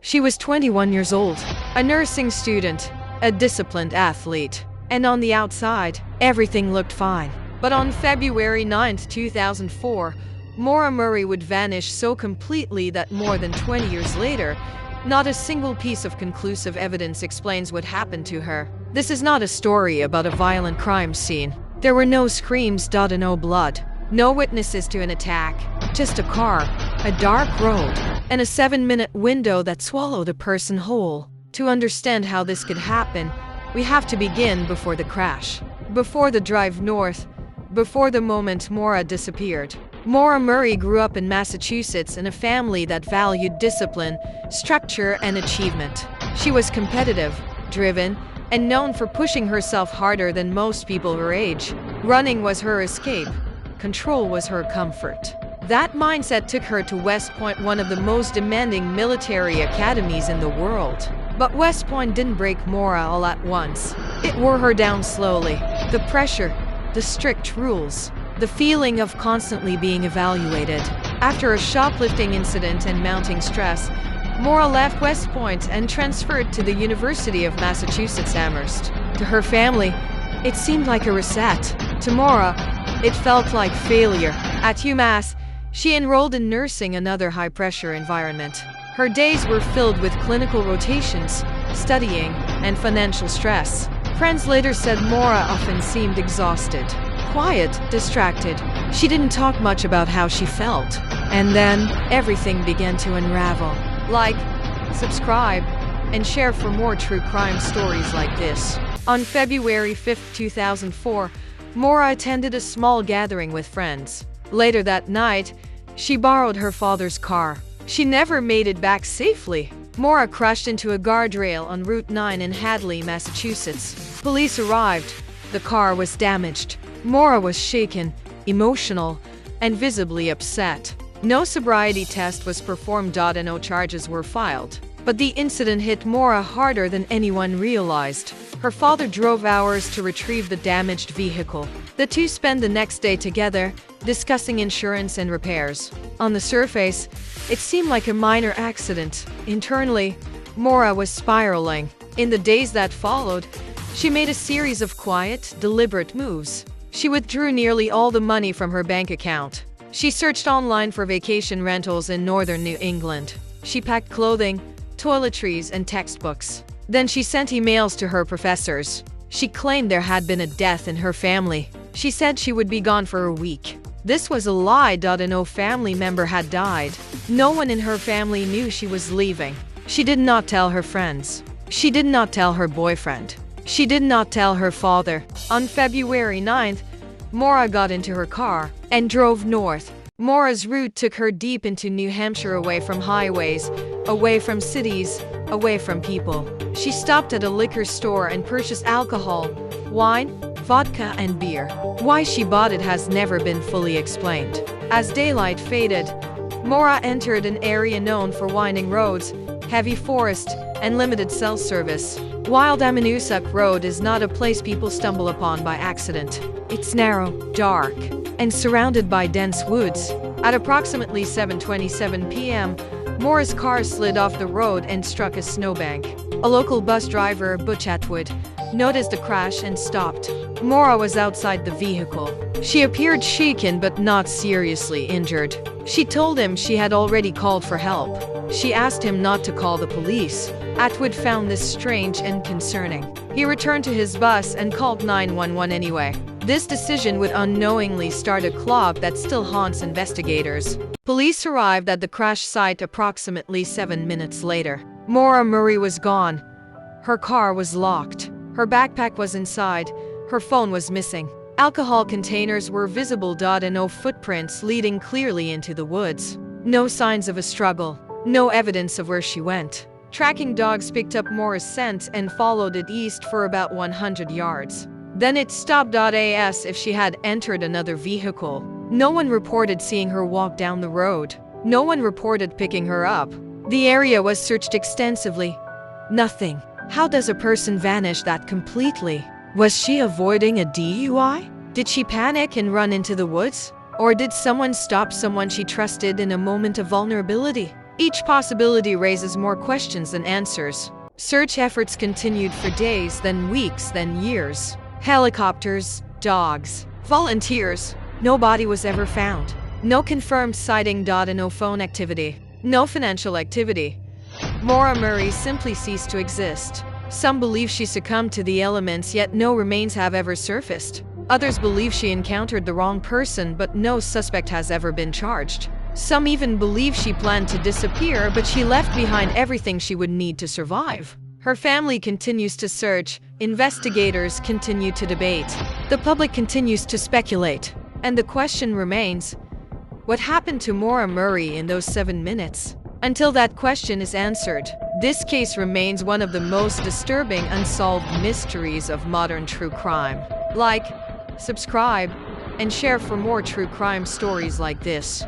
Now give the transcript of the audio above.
She was 21 years old, a nursing student, a disciplined athlete, and on the outside, everything looked fine. But on February 9, 2004, Maura Murray would vanish so completely that more than 20 years later, not a single piece of conclusive evidence explains what happened to her. This is not a story about a violent crime scene. There were no screams, no blood, no witnesses to an attack, just a car, a dark road, and a 7-minute window that swallowed a person whole. To understand how this could happen, we have to begin before the crash, before the drive north, before the moment Maura disappeared. Maura Murray grew up in Massachusetts in a family that valued discipline, structure, and achievement. She was competitive, driven, and known for pushing herself harder than most people her age. Running was her escape. Control was her comfort. That mindset took her to West Point, one of the most demanding military academies in the world. But West Point didn't break Maura all at once. It wore her down slowly. The pressure, the strict rules, the feeling of constantly being evaluated. After a shoplifting incident and mounting stress, Maura left West Point and transferred to the University of Massachusetts Amherst. To her family, it seemed like a reset. To Maura, it felt like failure. At UMass, she enrolled in nursing, another high-pressure environment. Her days were filled with clinical rotations, studying, and financial stress. Friends later said Maura often seemed exhausted, quiet, distracted. She didn't talk much about how she felt. And then, everything began to unravel. Like, subscribe, and share for more true crime stories like this. On February 5, 2004, Maura attended a small gathering with friends. Later that night, she borrowed her father's car. She never made it back safely. Maura crashed into a guardrail on Route 9 in Hadley, Massachusetts. Police arrived. The car was damaged. Maura was shaken, emotional, and visibly upset. No sobriety test was performed, and no charges were filed. But the incident hit Maura harder than anyone realized. Her father drove hours to retrieve the damaged vehicle. The two spent the next day together, discussing insurance and repairs. On the surface, it seemed like a minor accident. Internally, Maura was spiraling. In the days that followed, she made a series of quiet, deliberate moves. She withdrew nearly all the money from her bank account. She searched online for vacation rentals in northern New England. She packed clothing, toiletries, and textbooks. Then she sent emails to her professors. She claimed there had been a death in her family. She said she would be gone for a week. This was a lie. No family member had died. No one in her family knew she was leaving. She did not tell her friends. She did not tell her boyfriend. She did not tell her father. On February 9th, Maura got into her car and drove north. Maura's route took her deep into New Hampshire, away from highways, away from cities, away from people. She stopped at a liquor store and purchased alcohol, wine, vodka, and beer. Why she bought it has never been fully explained. As daylight faded, Maura entered an area known for winding roads, heavy forest, and limited cell service. Wild Amanusak Road is not a place people stumble upon by accident. It's narrow, dark, and surrounded by dense woods. At approximately 7:27 p.m., Maura's car slid off the road and struck a snowbank. A local bus driver, Butch Atwood, noticed the crash and stopped. Maura was outside the vehicle. She appeared shaken but not seriously injured. She told him she had already called for help. She asked him not to call the police. Atwood found this strange and concerning. He returned to his bus and called 911 anyway. This decision would unknowingly start a clog that still haunts investigators. Police arrived at the crash site approximately 7 minutes later. Maura Murray was gone. Her car was locked. Her backpack was inside. Her phone was missing. Alcohol containers were visible, and no footprints leading clearly into the woods. No signs of a struggle. No evidence of where she went. Tracking dogs picked up Maura's scent and followed it east for about 100 yards. Then it stopped. As if she had entered another vehicle. No one reported seeing her walk down the road. No one reported picking her up. The area was searched extensively. Nothing. How does a person vanish that completely? Was she avoiding a DUI? Did she panic and run into the woods? Or did someone stop someone she trusted in a moment of vulnerability? Each possibility raises more questions than answers. Search efforts continued for days, then weeks, then years. Helicopters, dogs, volunteers. No body was ever found. No confirmed sighting. And no phone activity. No financial activity. Maura Murray simply ceased to exist. Some believe she succumbed to the elements, yet no remains have ever surfaced. Others believe she encountered the wrong person, but no suspect has ever been charged. Some even believe she planned to disappear, but she left behind everything she would need to survive. Her family continues to search, investigators continue to debate, the public continues to speculate, and the question remains, what happened to Maura Murray in those 7 minutes? Until that question is answered, this case remains one of the most disturbing unsolved mysteries of modern true crime. Like, subscribe, and share for more true crime stories like this.